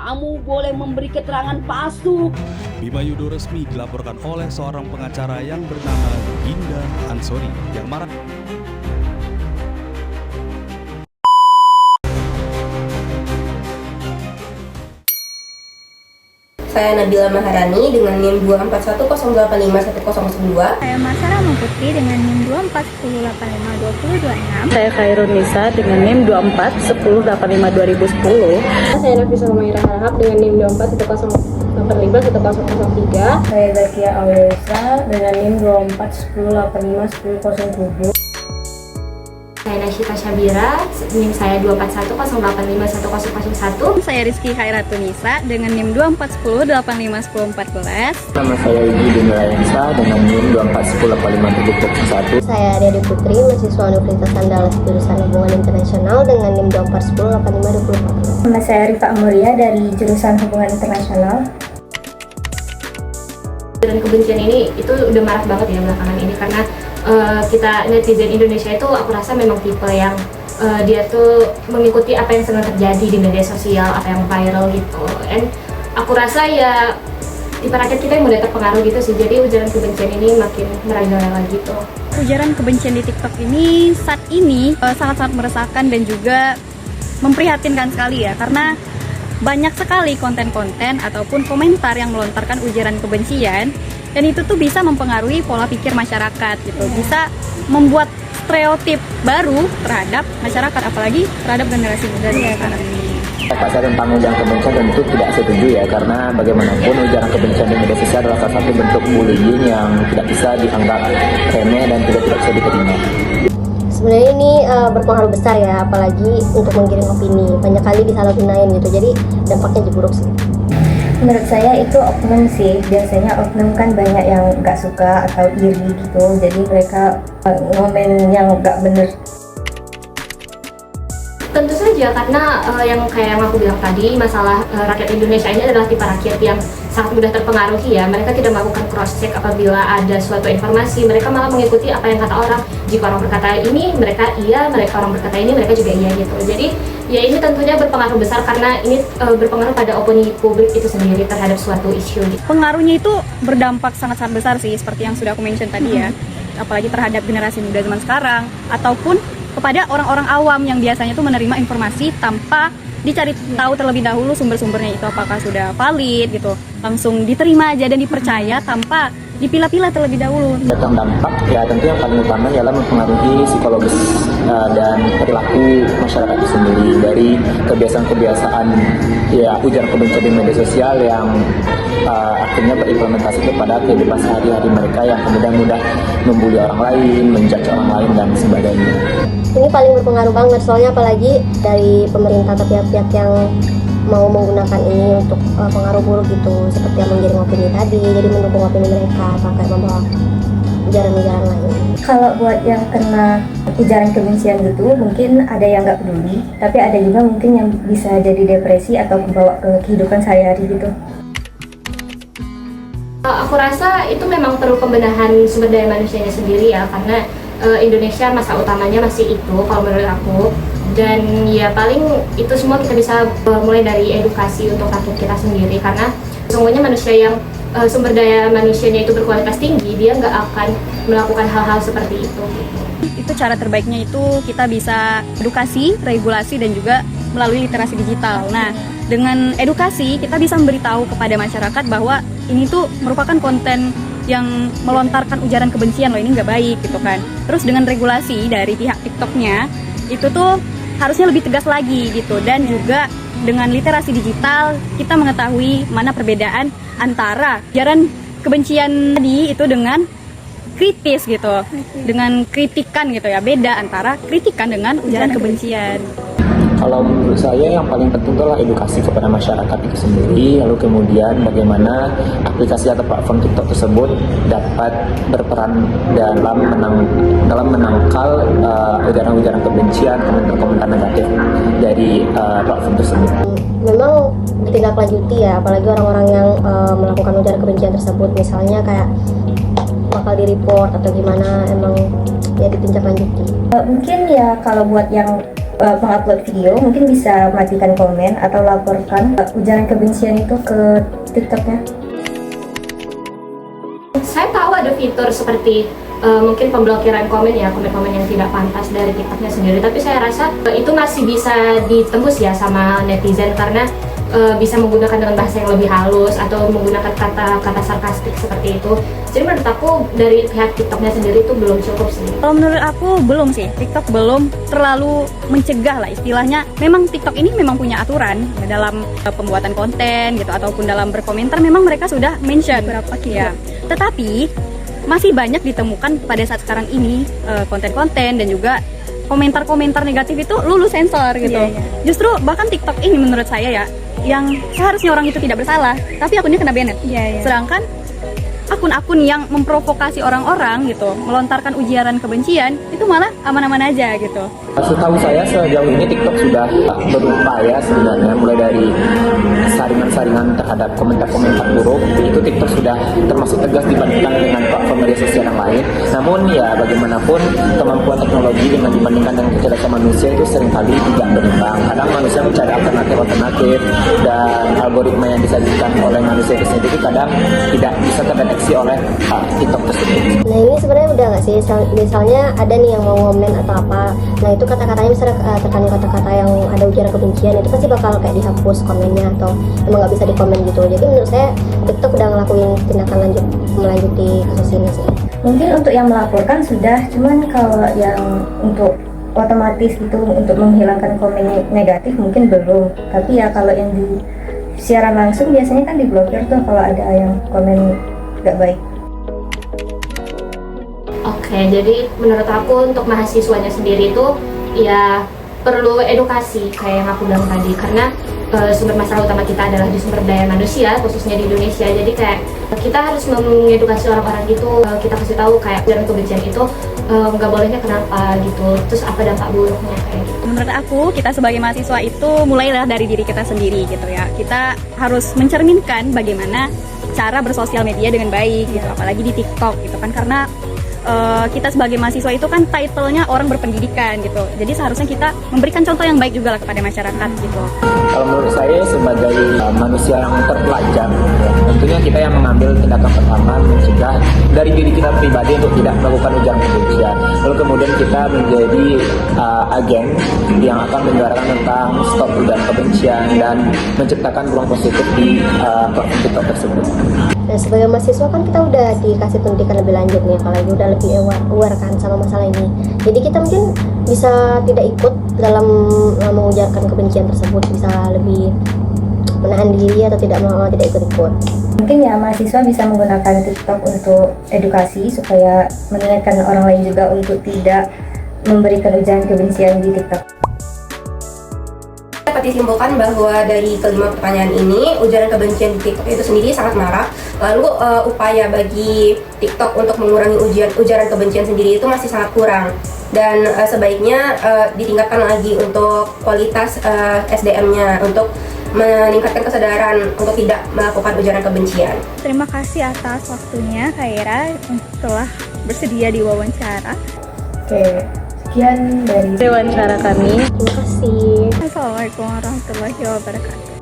kamu boleh memberi keterangan palsu. Bima Yudo resmi dilaporkan oleh seorang pengacara yang bernama Ginda Ansori yang marah. Saya Nabila Maharani dengan NIM 241085102. Saya Masara Muputri dengan NIM 241085226. Saya Khairun Nisa dengan NIM 2410852010. Saya Nafisa Humaira Harahap dengan NIM 241085103. Saya Zakia Auliasa dengan NIM 241085107. Saya Nasyita Syabira, NIM saya 241085101. Saya Rizky Khairatun-Nisa dengan NIM 2410851014. Nama saya Igi Dimelayansa dengan NIM 241085741. Saya Dede Putri, mahasiswa Universitas Andalas jurusan Hubungan Internasional dengan NIM 241085240. Nama saya Rifa Amuria dari jurusan Hubungan Internasional. Dan kebencian ini itu udah marak banget ya belakangan ini karena kita netizen Indonesia itu aku rasa memang tipe yang dia tuh mengikuti apa yang sedang terjadi di media sosial, apa yang viral gitu. Dan aku rasa ya tipe rakyat kita yang mudah terpengaruh gitu sih. Jadi ujaran kebencian ini makin merajalela gitu. Ujaran kebencian di TikTok ini saat ini sangat-sangat meresahkan dan juga memprihatinkan sekali ya, karena banyak sekali konten-konten ataupun komentar yang melontarkan ujaran kebencian, dan itu tuh bisa mempengaruhi pola pikir masyarakat gitu, bisa membuat stereotip baru terhadap masyarakat, apalagi terhadap generasi muda sekarang ini. Saya tentang ujaran kebencian tentu tidak setuju ya, karena bagaimanapun ujaran kebencian di media sosial adalah salah satu bentuk bullying yang tidak bisa dianggap remeh dan tidak bisa diterima. Sebenarnya ini berpengaruh besar ya, apalagi untuk menggiring opini. Banyak kali disalahgunain gitu, jadi dampaknya juga buruk sih. Menurut saya itu oknum sih. Biasanya oknum kan banyak yang nggak suka atau iri gitu, jadi mereka ngomen yang nggak bener. Tentu saja karena yang kayak yang aku bilang tadi, masalah rakyat Indonesia ini adalah tipe rakyat yang sangat mudah terpengaruhi ya. Mereka tidak melakukan cross check apabila ada suatu informasi, mereka malah mengikuti apa yang kata orang. Jika orang berkata ini, mereka iya, mereka orang berkata ini, mereka juga iya gitu. Jadi ya ini tentunya berpengaruh besar karena ini berpengaruh pada opini publik itu sendiri terhadap suatu isu gitu. Pengaruhnya itu berdampak sangat-sangat besar sih, seperti yang sudah aku mention tadi ya, apalagi terhadap generasi muda zaman sekarang, ataupun kepada orang-orang awam yang biasanya tuh menerima informasi tanpa dicari tahu terlebih dahulu sumber-sumbernya itu apakah sudah valid gitu, langsung diterima aja dan dipercaya tanpa dipilah-pilah terlebih dahulu. Tentang dampak ya tentu yang paling utama ialah mempengaruhi psikologis dan perilaku masyarakat itu sendiri, dari kebiasaan-kebiasaan ya ujaran kebencian di media sosial yang akhirnya berimplementasi kepada kehidupan sehari-hari mereka yang kemudian mudah membuli orang lain, menjudge orang lain dan sebagainya. Ini paling berpengaruh banget, soalnya apalagi dari pemerintah atau pihak-pihak yang mau menggunakan ini untuk pengaruh buruk gitu, seperti yang menggiring opini tadi, jadi mendukung opini mereka pakai membawa ujaran-ujaran lain. Kalau buat yang kena ujaran kebencian gitu, mungkin ada yang nggak peduli, tapi ada juga mungkin yang bisa jadi depresi atau membawa ke kehidupan sehari-hari gitu. Aku rasa itu memang perlu pembenahan sumber daya manusianya sendiri ya, karena Indonesia masa utamanya masih itu kalau menurut aku. Dan ya paling itu semua kita bisa mulai dari edukasi untuk rakyat kita sendiri, karena sesungguhnya manusia yang sumber daya manusianya itu berkualitas tinggi, dia nggak akan melakukan hal-hal seperti itu. Itu cara terbaiknya itu kita bisa edukasi, regulasi, dan juga melalui literasi digital. Nah, dengan edukasi kita bisa memberitahu kepada masyarakat bahwa ini tuh merupakan konten yang melontarkan ujaran kebencian loh, ini nggak baik gitu kan. Terus dengan regulasi dari pihak TikToknya itu tuh harusnya lebih tegas lagi gitu, dan juga dengan literasi digital kita mengetahui mana perbedaan antara ujaran kebencian tadi itu dengan kritis gitu, dengan kritikan gitu ya, beda antara kritikan dengan ujaran kebencian. Kalau menurut saya yang paling penting adalah edukasi kepada masyarakat itu sendiri, lalu kemudian bagaimana aplikasi atau platform TikTok tersebut dapat berperan dalam menangkal ujaran-ujaran kebencian, komentar-komentar negatif dari platform tersebut. Memang ditindaklanjuti ya, apalagi orang-orang yang melakukan ujaran kebencian tersebut, misalnya kayak bakal di-report atau gimana, emang ya ditindaklanjuti. Mungkin ya kalau buat yang mengupload video, mungkin bisa matikan komen atau laporkan ujaran kebencian itu ke TikToknya. Saya tahu ada fitur seperti mungkin pemblokiran komen ya, komen-komen yang tidak pantas dari TikToknya sendiri, tapi saya rasa itu masih bisa ditembus ya sama netizen karena bisa menggunakan dengan bahasa yang lebih halus atau menggunakan kata-kata sarkastik seperti itu. Jadi menurut aku dari pihak TikToknya sendiri itu belum cukup sih. Kalau menurut aku belum sih, TikTok belum terlalu mencegah lah istilahnya. Memang TikTok ini memang punya aturan ya, dalam pembuatan konten gitu ataupun dalam berkomentar memang mereka sudah mention berapa ya. Tetapi masih banyak ditemukan pada saat sekarang ini konten-konten dan juga komentar-komentar negatif itu lulus sensor gitu. Justru bahkan TikTok ini menurut saya ya, yang seharusnya orang itu tidak bersalah, tapi akunnya kena banned. Sedangkan akun-akun yang memprovokasi orang-orang gitu, melontarkan ujaran kebencian, itu malah aman-aman aja gitu. Setahu saya sejauh ini TikTok sudah berupaya sebenarnya mulai dari saringan-saringan terhadap komentar-komentar buruk, itu TikTok sudah termasuk tegas dibandingkan dengan platform media sosial yang lain. Namun ya bagaimanapun kemampuan teknologi dengan dibandingkan dengan kecerdasan manusia itu seringkali tidak berimbang. Kadang manusia mencari alternatif dan algoritma yang disajikan oleh manusia itu sendiri kadang tidak bisa terdeteksi oleh TikTok tersebut. Nah ini sebenarnya udah nggak sih, misalnya ada nih yang mau komen atau apa, nah itu kata-katanya misalnya terkandung kata-kata yang ada ujaran kebencian, itu pasti bakal kayak dihapus komennya atau emang nggak bisa dikomen gitu. Jadi menurut saya TikTok udah ngelakuin tindakan melanjuti kasus ini sih. Mungkin untuk yang melaporkan sudah, cuman kalau yang untuk otomatis itu untuk menghilangkan komen negatif mungkin belum. Tapi ya kalau yang di siaran langsung biasanya kan diblokir tuh kalau ada yang komen gak baik. Oke, jadi menurut aku untuk mahasiswanya sendiri itu ya perlu edukasi kayak yang aku bilang tadi, karena sumber masalah utama kita adalah di sumber daya manusia, khususnya di Indonesia. Jadi kayak kita harus mengedukasi orang-orang gitu, kita kasih tahu kayak ujaran kebencian itu nggak bolehnya kenapa gitu, terus apa dampak buruknya kayak gitu. Menurut aku, kita sebagai mahasiswa itu mulailah dari diri kita sendiri gitu ya. Kita harus mencerminkan bagaimana cara bersosial media dengan baik gitu, apalagi di TikTok gitu kan, karena kita sebagai mahasiswa itu kan title-nya orang berpendidikan gitu. Jadi seharusnya kita memberikan contoh yang baik juga lah kepada masyarakat gitu. Kalau menurut saya sebagai manusia yang terpelajar, tentunya kita yang mengambil tindakan pertama mencegah dari diri kita pribadi untuk tidak melakukan ujaran kebencian. Lalu kemudian kita menjadi agen yang akan menyuarakan tentang stop ujaran kebencian dan menciptakan ruang positif di platform TikTok tersebut. Nah sebagai mahasiswa kan kita udah dikasih pendidikan lebih lanjut nih, apalagi udah lebih aware kan sama masalah ini. Jadi kita mungkin bisa tidak ikut dalam mengujarkan kebencian tersebut, bisa lebih menahan diri atau tidak ikut-ikut. Mungkin ya mahasiswa bisa menggunakan TikTok untuk edukasi supaya mengingatkan orang lain juga untuk tidak memberikan ujaran kebencian di TikTok. Dapat disimpulkan bahwa dari kelima pertanyaan ini, ujaran kebencian di TikTok itu sendiri sangat marak. Lalu upaya bagi TikTok untuk mengurangi ujaran kebencian sendiri itu masih sangat kurang. Dan sebaiknya ditingkatkan lagi untuk kualitas SDM-nya, untuk meningkatkan kesadaran untuk tidak melakukan ujaran kebencian. Terima kasih atas waktunya Kak Ira telah bersedia diwawancara. Oke, sekian dari wawancara kami. Terima kasih. Assalamualaikum warahmatullahi wabarakatuh.